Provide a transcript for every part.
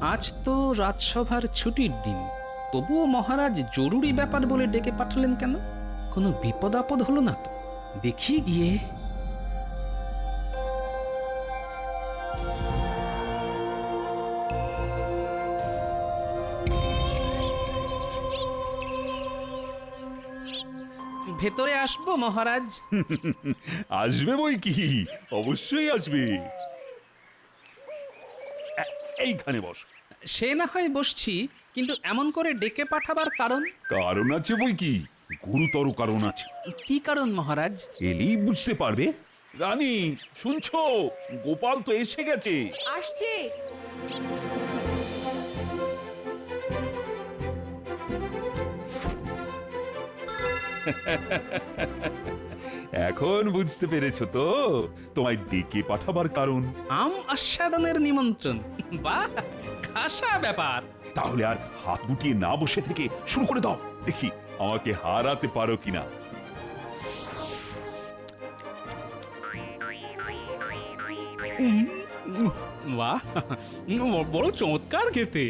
আজ তো রাজসভার ছুটির দিন, তবুও মহারাজ জরুরি ব্যাপার বলে ডেকে পাঠালেন কেন? কোনো বিপদ আপদ হলো না তো? দেখি গিয়ে। ভেতরে আসবো মহারাজ? আসবে বই কি, অবশ্যই আসবে। এইখানে বস। সে না হয় বসছি, কিন্তু এমন করে ডেকে পাঠাবার কারণ? কারণ আছে বই কি, গুরুতর কারণ আছে। কি কারণ মহারাজ? এলেই বুঝতে পারবে। রানী, শুনছো? গোপাল তো এসে গেছে। আসছে। এখন বুঝতে পেরেছো তো তোমায় ডেকে পাঠাবার কারণ? আম আস্বাদনের নিমন্ত্রণ। বাহ, খাসা ব্যাপার। তাহলে আর হাত গুটিয়ে না বসে থেকে শুরু করে দাও, দেখি আমাকে হারাতে পারো কিনা। বাহ, বড় চমৎকার খেতে।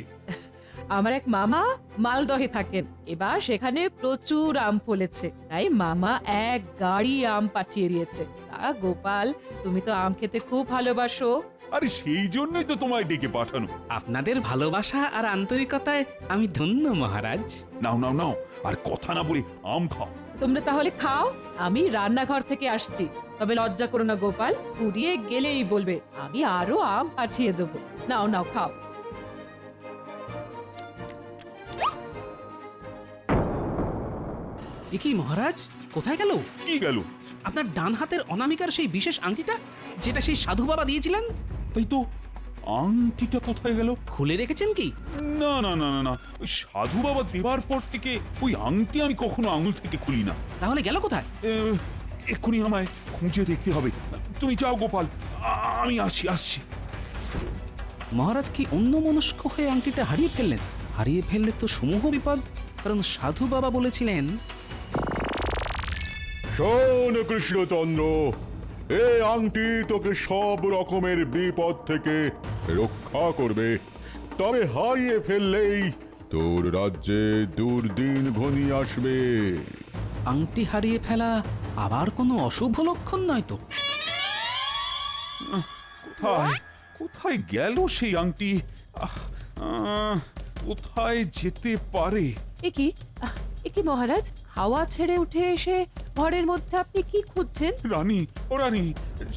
আমার এক মামা মালদহে থাকেন, এবার সেখানে প্রচুর আম ফলেছে, তাই মামা এক গাড়ি আম পাঠিয়ে দিয়েছে। তা গোপাল, তুমি তো আম খেতে খুব ভালোবাসো। আরে সেই জন্যই তো তোমায় ডেকে পাঠানো। আপনাদের ভালোবাসা আর আন্তরিকতায় আমি ধন্য মহারাজ। নাও নাও নাও, আর কথা না বলে আম খাও। তোমরা তাহলে খাও, আমি রান্নাঘর থেকে আসছি। তবে লজ্জা করো না গোপাল, পুড়িয়ে গেলেই বলবে, আমি আরো আম পাঠিয়ে দেবো। নাও নাও খাও। এ কি মহারাজ, কোথায় গেল? কি গেল? আপনার ডান হাতের অনামিকার সেই বিশেষ আংটিটা, যেটা সেই সাধু বাবা দিয়েছিলেন। তাই তো, আংটিটা কোথায় গেল? খুলে রেখেছেন কি? না না না না না, ওই সাধু বাবা দেবার পর থেকে ওই আংটি আমি কখনো আঙুল থেকে খুলি না। তাহলে গেল কোথায়? এক্ষুনি আমায় খুঁজে দেখতে হবে। তুমি যাও গোপাল, আমি আসছি। মহারাজ কি অন্যমনস্ক হয়ে আংটিটা হারিয়ে ফেললেন? হারিয়ে ফেললে তো সমূহ বিপদ, কারণ সাধু বাবা বলেছিলেন। শোন কৃষ্ণচন্দ্র, এই আংটি তোকে সব রকমের বিপদ থেকে রক্ষা করবে, তবে হারিয়ে ফেললেই তোর রাজ্যে দুর্দিন ঘনিয়ে আসবে। আংটি হারিয়ে ফেলা আবার কোনো অশুভ লক্ষণ নয় তো? কোথায় কোথায় গেল সেই আংটি? কোথায় যেতে পারে? এ কি মহারাজ, হাওয়া ছেড়ে উঠে এসে ঘরের মধ্যে আপনি কি খুঁজছেন? রানী, ও রানী,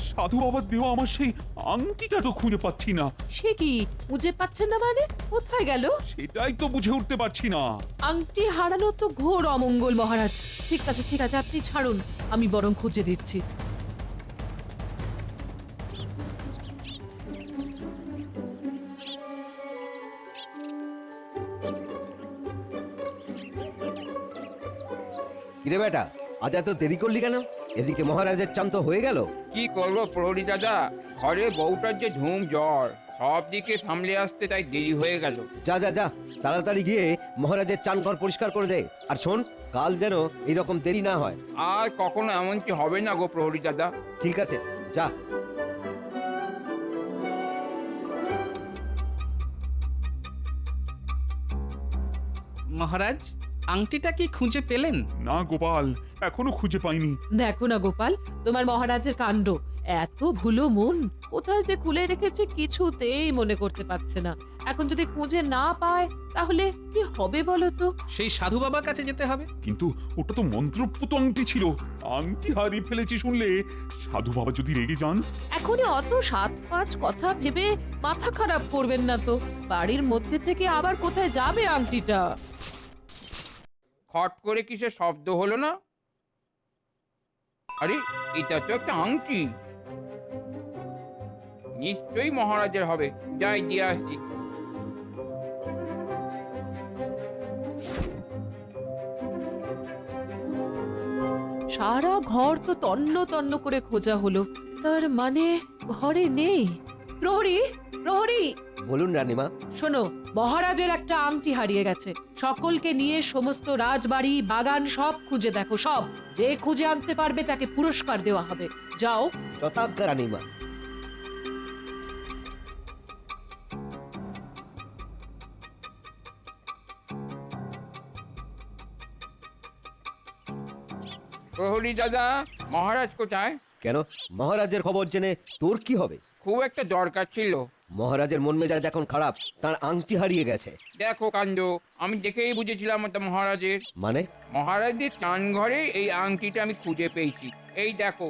সাধু বাবার দেওয়া আমার সেই আংটিটা তো খুঁজে পাচ্ছি না। সে কি, খুঁজে পাচ্ছেন না মানে? কোথায় গেল? সেটাই তো বুঝে উঠতে পারছি না। আংটি হারানো তো ঘোর অমঙ্গল মহারাজ। ঠিক আছে আপনি ছাড়ুন, আমি বরং খুঁজে দিচ্ছি। কিরে বেটা, আজ এত দেরি করলি কেন? এদিকে মহারাজের চান তো হয়ে গেল। কি করবো প্রহরী দাদা, ঘরে বউটার যে ধুম জ্বর, সব দিকে সামলে আসতে তাই দেরি হয়ে গেল। যা যা যা, তাড়াতাড়ি গিয়ে মহারাজের চান ঘর পরিষ্কার করে দে। আর শোন, কাল যেন এইরকম দেরি না হয়। আর কখনো এমন কি হবে না গো প্রহরী দাদা। ঠিক আছে, যা। মহারাজ, আংটিটা কি খুঁজে পেলেন? না গোপাল, এখনো খুঁজে পাইনি। দেখো না গোপাল, তোমার মহারাজের কাণ্ড। এত ভুলো মন, কোথায় যে খুলে রেখেছে কিছুতেই মনে করতে পারছে না। এখন যদি খুঁজে না পায় তাহলে কি হবে বলো তো? সেই সাধু বাবার কাছে যেতে হবে। কিন্তু ওটা তো মন্ত্রপুত আংটি ছিল। আংটি হারিয়ে ফেলেছি শুনলে সাধু বাবা যদি রেগে যান। এখনই অত 7-5 কথা ভেবে মাথা খারাপ করবেন না তো। বাড়ির মধ্যে থেকে আবার কোথায় যাবে আংটিটা? খট করে কিসের শব্দ হলো না? আরে, এটা তো একটা আংটি, নিশ্চয়ই মহারাজের হবে। যাই দিয়ে আসছি। সারা ঘর তো তন্ন তন্ন করে খোঁজা হলো, তার মানে ঘরে নেই। প্রহরী, প্রহরী, বলুন রানীমা। শোনো, মহারাজের একটা আংটি হারিয়ে গেছে। সকলকে নিয়ে সমস্ত রাজবাড়ি, বাগান সব খুঁজে দেখো, সব। যে খুঁজে আনতে পারবে তাকে পুরস্কার দেওয়া হবে। যাও। যথাজ্ঞা রানীমা। প্রহরী দাদা, মহারাজ কোথায়? কেন মহারাজের খবর জেনে তোর কি হবে? খুব একটা দরকার ছিল। মহারাজের মন মেজাজ এখন খারাপ, তার আংটি হারিয়ে গেছে। দেখো কাণ্ড, আমি দেখেই বুঝেছিলাম ওটা মহারাজের। মানে? মহারাজদের চান ঘরে এই আংটিটা আমি খুঁজে পেয়েছি। এই দেখো।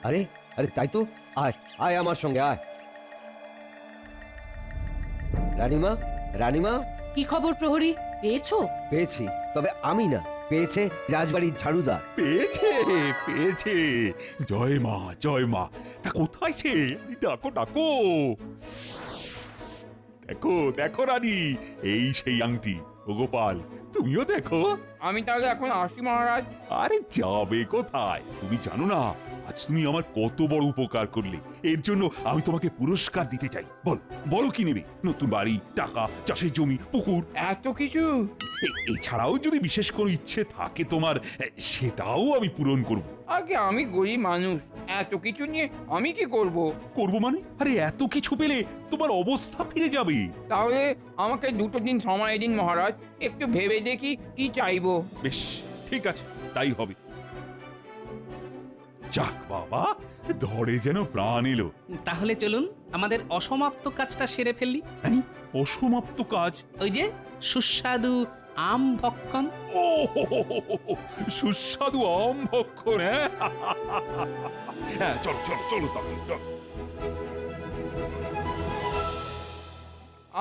আরে আরে তাই তো, আয় আয় আমার সঙ্গে আয়। রানীমা, রানীমা, কি খবর প্রহরী, পেয়েছো? পেয়েছি, তবে আমি না, পেয়েছে রাজবাড়ির ঝাড়ুদার। পেয়েছে পেয়েছে, জয় মা জয় মা। তা কোথায় সে? ডাকো ডাকো। দেখো দেখো রানী, এই সেই আংটি। ও গোপাল, তুমিও দেখো। আমি তাহলে এখন আসি মহারাজ। আরে যাবে কোথায়? তুমি জানো না আজ তুমি আমার কত বড় উপকার করলে। এর জন্য আমি তোমাকে পুরস্কার দিতে চাই। বল বলো কি নেবে? নতুন বাড়ি, টাকা, চাষের জমি, পুকুর। এত কিছু? এছাড়াও যদি বিশেষ কোনো ইচ্ছে থাকে তোমার, সেটাও আমি পূরণ করব। আগে আমি গরিব মানুষ, এত কিছু নিয়ে আমি কি করব? করবো মানে? আরে এত কিছু পেলে তোমার অবস্থা ফিরে যাবে। তাহলে আমাকে 2 দিন সময় দিন মহারাজ, একটু ভেবে দেখি কি চাইবো। বেশ, ঠিক আছে, তাই হবে। যাক বাবা, ধরে যেন প্রাণ এলো। তাহলে চলুন আমাদের অসমাপ্ত কাজটা সেরে ফেললি। জানি, অসমাপ্ত কাজ? ওই যে সুস্বাদু আম ভক্ষণ। ও হো হো হো হো হো, সুস্বাদু আম ভক্ষণ। হ্যাঁ, চলো চলো চলো তাহলে চলো।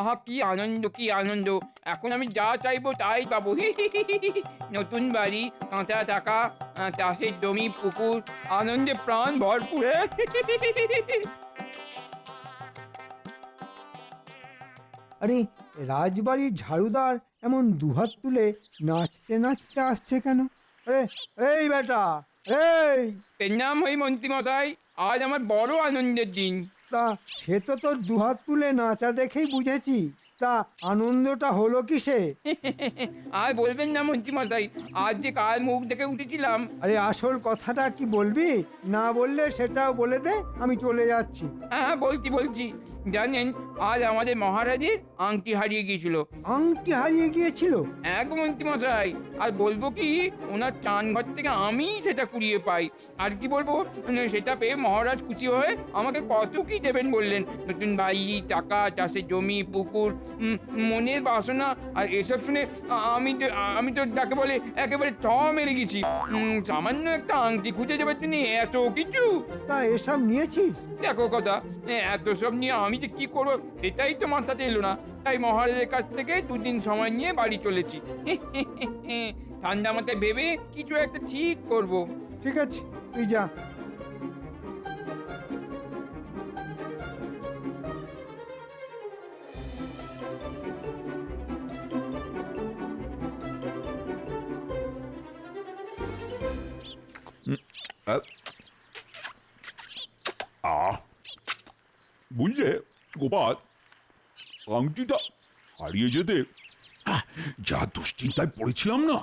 আহা কি আনন্দ কি আনন্দ, এখন আমি যা চাইবো তাই পাবো। নতুন বাড়ি, কাঁচা টাকা, চাষের জমি, পুকুর, আনন্দে প্রাণ ভরপুর। আরে রাজবাড়ির ঝাড়ুদার এমন দুহাত তুলে নাচতে নাচতে আসছে কেন? আরে এই বেটা, এই প্রণাম হই মন্ত্রী মশাই, আজ আমার বড় আনন্দের দিন। তা সে তো তোর দুহাত তুলে নাচা দেখেই বুঝেছি, তা আনন্দটা হলো কিসে? আর বলবেন না মন্ত্রী মশাই, আজ যে কার মুখ দেখে উঠেছিলাম। আরে আসল কথাটা কি বলবি? না বললে সেটাও বলে দে, আমি চলে যাচ্ছি। হ্যাঁ বলছি। জানেন, আজ আমাদের মহারাজের আংটি হারিয়ে গিয়েছিল। আংটি হারিয়ে গিয়েছিল? এক মন্ত্রী মশাই, আর বলবো কি, ওনার চান ঘর থেকে আমি সেটা কুড়িয়ে পাই। আর কি বলবো, সেটা পেয়ে মহারাজ খুশি হয়ে আমাকে কত কি দেবেন বললেন। নতুন বাড়ি, টাকা, চাষের জমি, পুকুর, মনের বাসনা। আর এসব শুনে আমি তো যাকে বলে একেবারে মেরে গেছি। সামান্য একটা আংটি খুঁজে যাবে তিনি এত কিছু। তা এসব নিয়েছিস? দেখো কথা, এত সব নিয়ে আমি যে কি করবো সেটাই তো মাথাতে এলো না। তাই মহারাজের কাছ থেকে 2 দিন সময় নিয়ে বাড়ি চলেছি। ঠান্ডা মাথায় ভেবে কিছু একটা ঠিক করব। ঠিক আছে, তুই যা। বুঝলে গোপাল, আংটিটা হারিয়ে যেতে যা দুশ্চিন্তায় পড়েছিলাম না।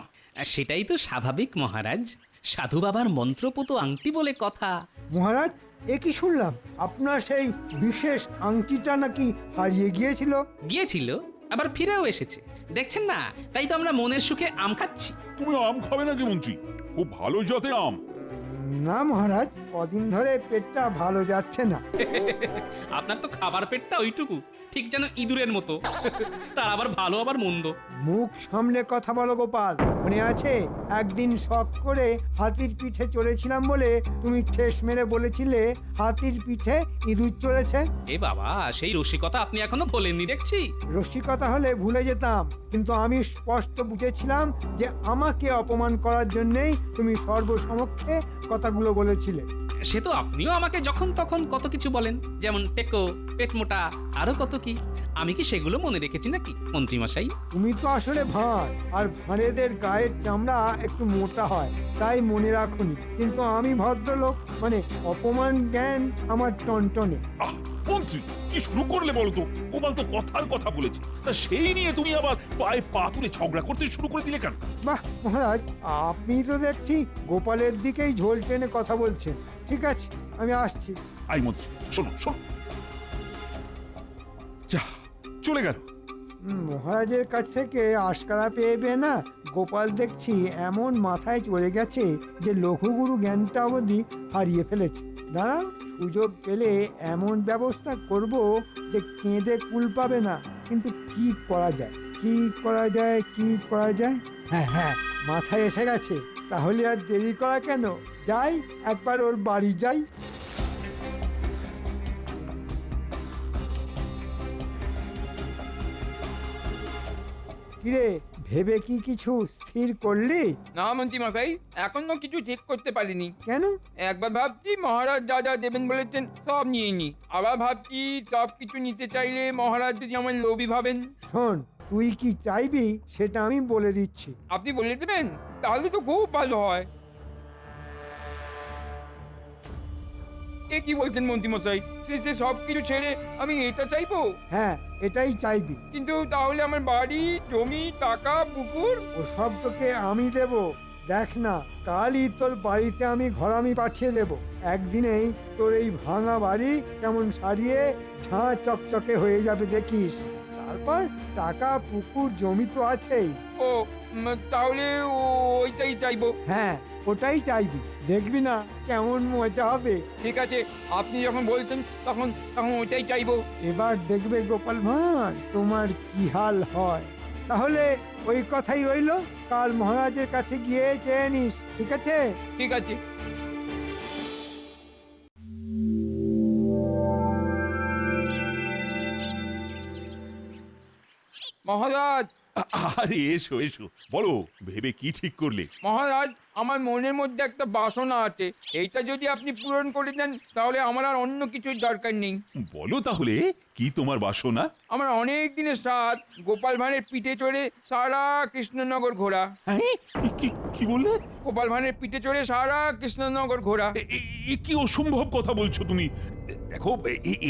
সেটাই তো স্বাভাবিক মহারাজ, সাধু বাবার মন্ত্রপুত আংটি বলে কথা। মহারাজ, এ কি শুনলাম? আপনার সেই বিশেষ আংটিটা নাকি হারিয়ে গিয়েছিল? গিয়েছিল, আবার ফিরেও এসেছে। দেখছেন না, তাই তো আমরা মনের সুখে আম খাচ্ছি। তুমি আম খাবে নাকি মন্ত্রী? খুব ভালো জাতের আম। না মহারাজ, কদিন ধরে পেটটা ভালো যাচ্ছে না। আপনার তো খাবার পেটটা ওইটুকু, ঠিক যেন ইঁদুরের মতো। তার আবার ভালো আবার মন্দ। মুখ সামনে কথা বলো গোপাল। মনে আছে একদিন শখ করে হাতির পিঠে চড়েছিলাম বলে তুমি ঠেস মেরে বলেছিলে হাতির পিঠে ইঁদুর চড়েছে? এ বাবা, সেই রসিকতা আপনি এখনো ভোলেননি দেখছি। রসিকতা হলে ভুলে যেতাম, কিন্তু আমি স্পষ্ট বুঝেছিলাম যে আমাকে অপমান করার জন্যই তুমি সর্বসমক্ষে কথাগুলো বলেছিলে। সে তো আপনিও আমাকে যখন তখন কত কিছু বলেন, যেমন টেকো, পেট মোটা, আরো কত কি। আমি কি সেগুলো মনে রেখেছি নাকি মন্ত্রী মশাই? তুমি তো আসলে ভাঁড়, আর ভাঁড়েদের গায়ের চামড়া একটু মোটা হয়, তাই মনে রাখুনি। কিন্তু আমি ভদ্রলোক, মানে অপমান জ্ঞান আমার টনটনে। মন্ত্রী, কি শুরু করলে বলো তো? গোপাল তো কথার কথা বলেছে, তা সেই নিয়ে তুমি আবার পায়ে পা তুলে ঝগড়া করতে শুরু করে দিলে কেন? বাহ মহারাজ, আপনি তো দেখছি গোপালের দিকেই ঝোল টেনে কথা বলছেন। ঠিক আছে, আমি আসছি। আই মন্ত্রী, শোনো শোনো। যা, চলে গেল। মহারাজের কাছ থেকে আশকারা পেয়ে পেয়ে না গোপাল দেখছি এমন মাথায় চড়ে গেছে যে লঘুগুরু জ্ঞানটা অবধি হারিয়ে ফেলেছে। দাঁড়াও, সুযোগ পেলে এমন ব্যবস্থা করব যে কেঁদে কুল পাবে না। কিন্তু কি করা যায়, কি করা যায়, কি করা যায়? হ্যাঁ হ্যাঁ, মাথায় এসে গেছে। তাহলে আর দেরি করা কেন, যাই একবার ওর বাড়ি যাই। কিরে, ভেবে কি কিছু স্থির করলি? না মন্ত্রী মশাই, এখনো কিছু ঠিক করতে পারিনি। কেন? একবার ভাবছি মহারাজ যা যা দেবেন বলেছেন সব নিয়ে নি, আবার ভাবছি সব কিছু নিতে চাইলে মহারাজ যদি আমার লোভী ভাবেন। শোন, তুই কি চাইবি সেটা আমি বলে দিচ্ছি। আপনি বলে দেবেন, তাহলে তো খুব ভালো হয়। এ কি বলছেন মন্ত্রী মশাই, সে সব কিছু ছেড়ে আমি এটা চাইবো? হ্যাঁ, এটাই চাইবি। কিন্তু তাহলে আমার বাড়ি, জমি, টাকা, পুকুর? ও সব তোকে আমি দেব। দেখ না, কালই তোর বাড়িতে আমি ঘরামি পাঠিয়ে দেব। একদিনেই তোর এই ভাঙা বাড়ি কেমন সারিয়ে ঝাঁ চকচকে হয়ে যাবে দেখিস। তারপর টাকা, পুকুর, জমি তো আছেই। ও তাহলে ওইটাই চাইবো। হ্যাঁ, ওটাই চাইবি। দেখবি না কেমন মজা হবে। ঠিক আছে, আপনি যখন বলছেন তখন তখন ওইটাই চাইবো। এবার দেখবে গোপাল ভাঁড় তোমার কি হাল হয়। তাহলে ওই কথাই রইলো, কাল মহারাজের কাছে গিয়ে চেয়ে নিস, ঠিক আছে? ঠিক আছে। মহারাজ, আরে এসো এসো, বলো ভেবে কি ঠিক করলে? মহারাজ, আমার মনের মধ্যে একটা বাসনা আছে, এইটা যদি আপনি পূরণ করে দেন তাহলে আমার আর অন্য কিছুর দরকার নেই। বলো তাহলে কি তোমার বাসনা? আমার অনেক দিনের সাথ গোপাল ভাঁড়ের পিঠে চড়ে সারা কৃষ্ণনগর ঘোরা। হ্যাঁ, কি বললে? গোপাল ভাঁড়ের পিঠে চড়ে সারা কৃষ্ণনগর ঘোরা। এ কি অসম্ভব কথা বলছো তুমি? দেখো,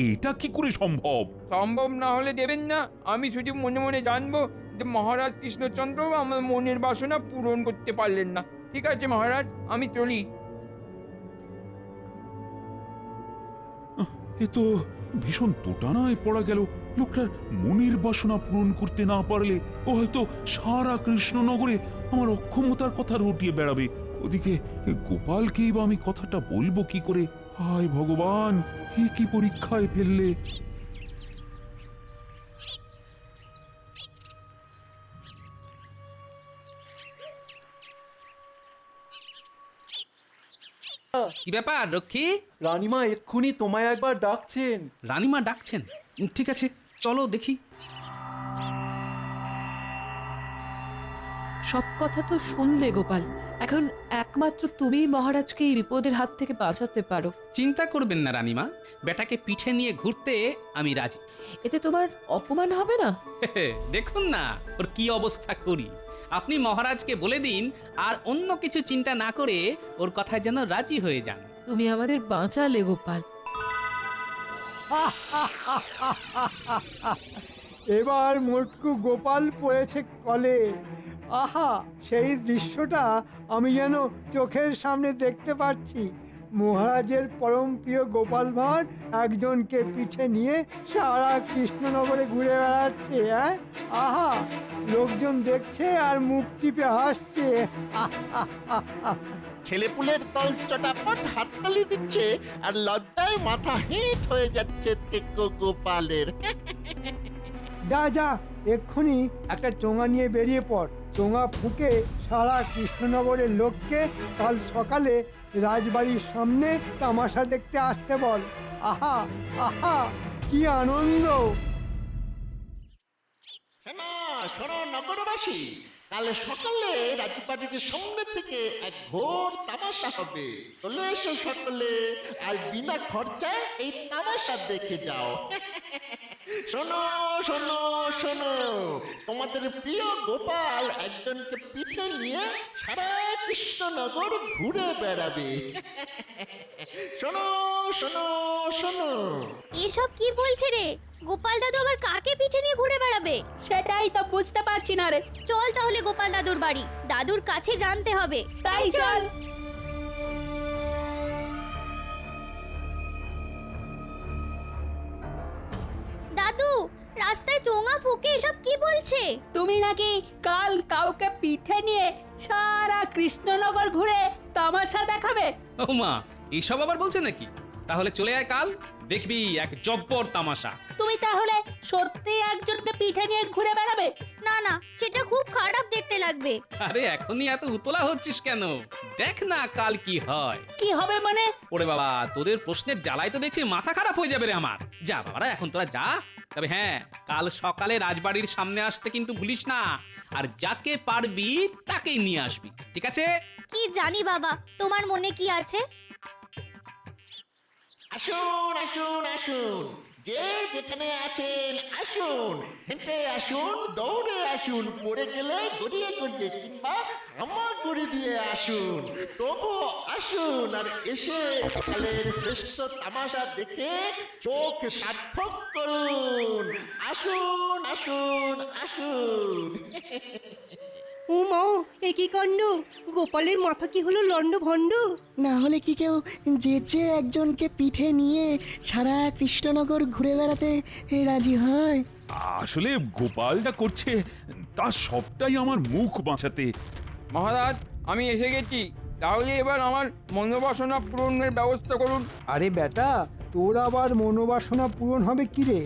এটা কি করে সম্ভব? সম্ভব না হলে দেবেন না। আমি শুধু মনে মনে জানবো যে মহারাজ কৃষ্ণচন্দ্র আমার মনের বাসনা পূরণ করতে পারলেন না। ঠিক আছে মহারাজ, আমি চলি। এ তো ভীষণ দোটানায় পড়া গেল। লোকটার মনের বাসনা পূরণ করতে না পারলে ও হয়তো সারা কৃষ্ণনগরে আমার অক্ষমতার কথা রটিয়ে বেড়াবে। ওদিকে গোপালকেই বা আমি কথাটা বলবো কি করে? হায় ভগবান, এ কি পরীক্ষায় ফেললে! কি ব্যাপার রক্ষী? রানীমা এক্ষুনি তোমায় একবার ডাকছেন। রানীমা ডাকছেন? ঠিক আছে, চলো দেখি। সব কথা তো শুনলে গোপাল, এখন একমাত্র তুমি মহারাজকে এই বিপদের হাত থেকে বাঁচাতে পারো। চিন্তা করবেন না রানীমা, বেটাকে পিঠে নিয়ে ঘুরতে আমি রাজি। এতে তোমার অপমান হবে না? দেখুন না ওর কি অবস্থা করি। আপনি মহারাজকে বলে দিন আর অন্য কিছু চিন্তা না করে ওর কথায় যেন রাজি হয়ে যান। তুমি আমাদের বাঁচালে গোপাল। এবার মোটকু গোপাল পড়েছে কলে। আহা, সেই দৃশ্যটা আমি যেন চোখের সামনে দেখতে পাচ্ছি। মহারাজের পরম প্রিয় গোপাল ভাঁড় একজনকে পিঠে নিয়ে সারা কৃষ্ণনগরে ঘুরে বেড়াচ্ছে। হ্যাঁ, আহা, লোকজন দেখছে আর মুখ টিপে হাসছে। ছেলেপুলের দল চটাপট হাততালি দিচ্ছে আর লজ্জায় মাথা হেঁট হয়ে যাচ্ছে টেকো গোপালের। যা যা, এক্ষুনি একটা চোঙা নিয়ে বেরিয়ে পড়। চোঙা ফুঁকে সারা কৃষ্ণনগরের লোককে কাল সকালে রাজবাড়ির সামনে তামাশা দেখতে আসতে বল। আহা আহা, কি আনন্দ! শোনো শোনো নগরবাসী, কাল সকালে রাজবাড়ির সামনে থেকে এক ঘোর তামাশা হবে। চলে এসো সকলে আর বিনা খরচায় এই তামাশা দেখে যাও। শোনো শোনো শোনো, তোমাদের প্রিয় গোপাল একজনকে পিঠে নিয়ে সারা কৃষ্ণনগর ঘুরে বেড়াবে। শোনো শোনো শোনো। এসব কি বলছে রে? গোপাল দাদু আবার কাকে পিঠে নিয়ে ঘুরে বেড়াবে? সেটাই তো বুঝতে পারছি না রে। চল তাহলে গোপাল দাদুর বাড়ি, দাদুর কাছে জানতে হবে। তাই চল। দাদু, রাস্তায় চোঙা ফুকে এসব কি বলছে? তুমি নাকি কাল কাউকে পিঠে নিয়ে সারা কৃষ্ণনগর ঘুরে তামাশা দেখাবে? ও মা, এসব আবার বলছে নাকি? তাহলে চলে আয় কাল, দেখবি এক জব্বর তামাশা। তুমি তাহলে সত্যি একজনকে পিঠে নিয়ে ঘুরে বেড়াবে? না না, সেটা খুব খারাপ দেখতে লাগবে। আরে এখনই এত উতলা হচ্ছিস কেন? দেখ না কাল কি হয়। কি হবে মানে? ওরে বাবা, তোদের প্রশ্নের জ্বালায় তো দেখছি মাথা খারাপ হয়ে যাবে রে আমার। যা বাবারা, এখন তোরা যা। তবে হ্যাঁ, কাল সকালে রাজবাড়ির সামনে আসতে কিন্তু ভুলিস না। আর যাকে পারবি তাকেই নিয়ে আসবি, ঠিক আছে? কি জানি বাবা, তোমার মনে কি আছে? আসুন আসুন আসুন, যে যেখানে আছেন আসুন, হেঁটে আসুন, দৌড়ে আসুন, পড়ে গেলে গড়িয়ে গড়িয়ে কিংবা হামাগুড়ি দিয়ে আসুন, তবু আসুন আর এসে সকালের শ্রেষ্ঠ তামাশা দেখে চোখ সার্থক করুন। আসুন আসুন আসুন। উমা, এ কি কাণ্ড! গোপালের মাথা কি হলো লন্ড ভন্ড? না হলে কি কেউ যেচে একজনকে পিঠে নিয়ে সারা কৃষ্ণনগর ঘুরে বেড়াতে রাজি হয়? আসলে গোপাল যা করছে তার সবটাই আমার মুখ বাঁচাতে। মহারাজ, আমি এসে গেছি। তাহলে এবার আমার মনোবাসনা পূরণের ব্যবস্থা করুন। আরে বেটা, তোর আবার মনোবাসনা পূরণ হবে কি রে?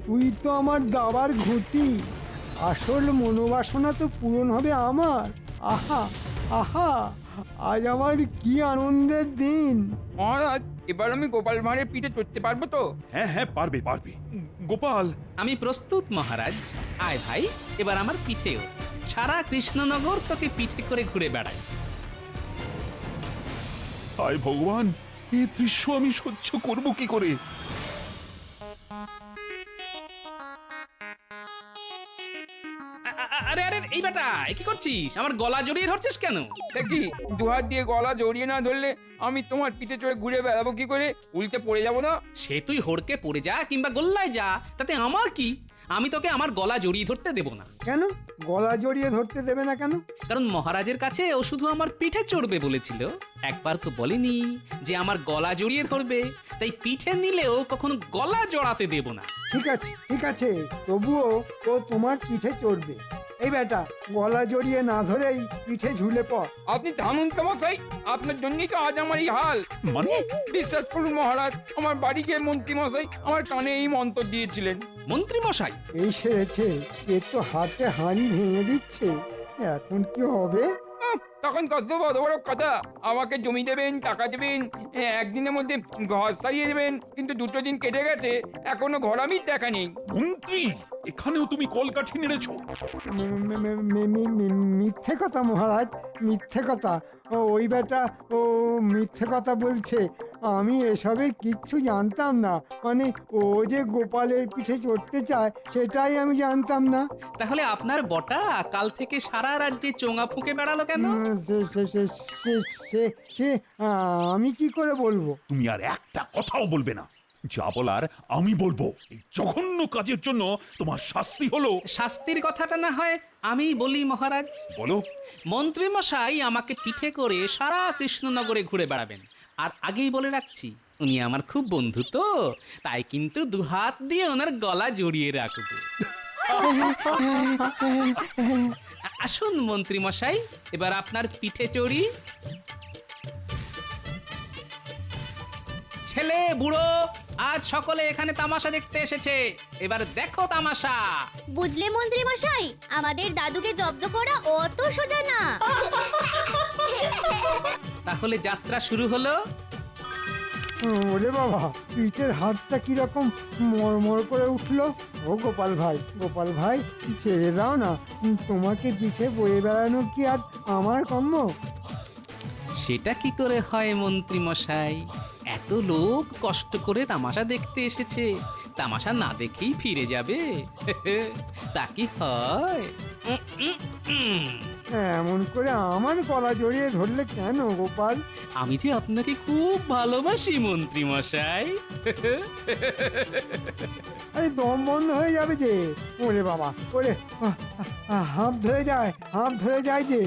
তুই তো আমার দাবার ঘুঁটি। আসল মনোবাসনা তো পূরণ হবে আমার। আহা আহা, আজ আমার কি আনন্দের দিন। মহারাজ, এবার আমি গোপাল ভাঁড়ের পিঠে চড়তে পারবো তো? হ্যাঁ হ্যাঁ, পারবে পারবে। গোপাল, আমি প্রস্তুত মহারাজ। আয় ভাই, এবার আমার পিঠেও। সারা কৃষ্ণনগর তোকে পিঠে করে ঘুরে বেড়াই। হায় ভগবান, এই দৃশ্য আমি সহ্য করব কি করে? আরে আরে, এই বেটা, এ কি করছিস? আমার গলা জড়িয়ে ধরছিস কেন? দেখি, দুহাত দিয়ে গলা জড়িয়ে না ধরলে আমি তোমার পিঠে চড়ে ঘুরে বেড়াবো কি করে? উল্টে পড়ে যাবো না? সে তুই হড়কে পড়ে যা কিংবা গোল্লায় যা, তাতে আমার কি? আমি তোকে আমার গলা জড়িয়ে ধরতে দেব না। কেন গলা জড়িয়ে ধরতে দেবে না কেন? কারণ মহারাজের কাছে ও শুধু আমার পিঠে চড়বে বলেছিল, একবার তো বলেনি যে আমার গলা জড়িয়ে ধরবে। তাই পিঠে নিলেও কখনো গলা জড়াতে দেব না। ঠিক আছে ঠিক আছে, তবুও ও তোমার পিঠে চড়বে। এই বেটা, গলা জড়িয়ে না ধরেই পিঠে ঝুলে পড়। আপনি থামুন তো মশাই, আপনার জন্যই তো আজ আমার এই হাল। মানে বিশ্বাস করুন মহারাজ, আমার বাড়ি গিয়ে মন্ত্রী মশাই আমার কানে এই মন্ত্র দিয়েছিলেন। মন্ত্রী মশাই? এই সেরেছে, এ তো হাতে হাঁড়ি ভেঙে দিচ্ছে। এখন কি হবে? তখন কত বড় বড় কথা, আমাকে জমি দেবেন, টাকা দেবেন, একদিনের মধ্যে ঘর সারিয়ে দেবেন। কিন্তু 2 দিন কেটে গেছে, এখনো ঘর আমি দেখা নেই। মন্ত্রী, এখানেও তুমি কলকাঠি নেড়েছো? মিথ্যে কথা মহারাজ, মিথ্যে কথা। ওই বেটা ও মিথ্যে কথা বলছে। আমি এসবের কিচ্ছু জানতাম না। মানে ও যে গোপালের পিঠে চড়তে চায় সেটাই আমি জানতাম না। তাহলে আপনার বটা কাল থেকে সারা রাজ্যে চোঙা ফুঁকে বেড়ালো কেন? সে আমি কি করে বলবো? তুমি আর একটা কথাও বলবে না। যা বলার আমি বলবো। এই জঘন্য কাজের জন্য তোমার শাস্তি হলো। শাস্তির কথাটা না হয় আমি বলি মহারাজ। বলো। মন্ত্রী মশাই আমাকে পিঠে করে সারা কৃষ্ণনগরে ঘুরে বেড়াবেন। আর আগেই বলে রাখছি, উনি আমার খুব বন্ধু তো, তাই কিন্তু 2 হাত দিয়ে ওনার গলা জড়িয়ে রাখবো। আসুন মন্ত্রী মশাই, এবার আপনার পিঠে চড়ি। ছেলে বুড়ো আজ সকলে এখানে তামাশা দেখতে এসেছে, এবার দেখো তামাশা। বুঝলে মন্ত্রী মশাই, আমাদের দাদুকে জব্দ করা অত সোজা না। তাহলে যাত্রা শুরু হলো। ওরে বাবা, পিঠের হাতটা কিরকম মরমর করে উঠলো। ও গোপাল ভাই, গোপাল ভাই, ছেড়ে দাও না। তোমাকে পিঠে বয়ে বেড়ানো কি আর আমার কর্ম? সেটা কি করে হয় মন্ত্রী মশাই? এত লোক কষ্ট করে তামাশা দেখতে এসেছে, তামাশা না দেখেই ফিরে যাবে? তা কি হয়? এমন করে আমার গলা জড়িয়ে ধরলে কেন গোপাল? আমি যে আপনাকে খুব ভালোবাসি মন্ত্রী মশাই। আরে দম বন্ধ হয়ে যাবে যে। ওরে বাবা, ওরে হাঁপ ধরে যায়, হাঁপ ধরে যায় যে।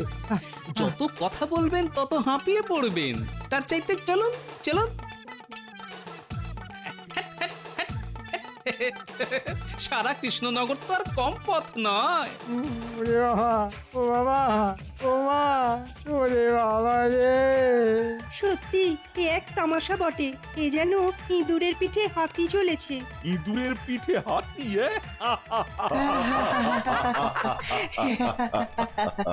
যত কথা বলবেন তত হাঁপিয়ে পড়বেন। তার চাইতে চলুন চলুন। সারা কৃষ্ণনগর তো আর কম পথ নয়। ওরে বাবা, ও বাবা, ও মা, ওরে বাবা রে। সত্যি এ এক তামাশা বটে, এ যেন ইঁদুরের পিঠে হাতি চলেছে। ইঁদুরের পিঠে হাতি,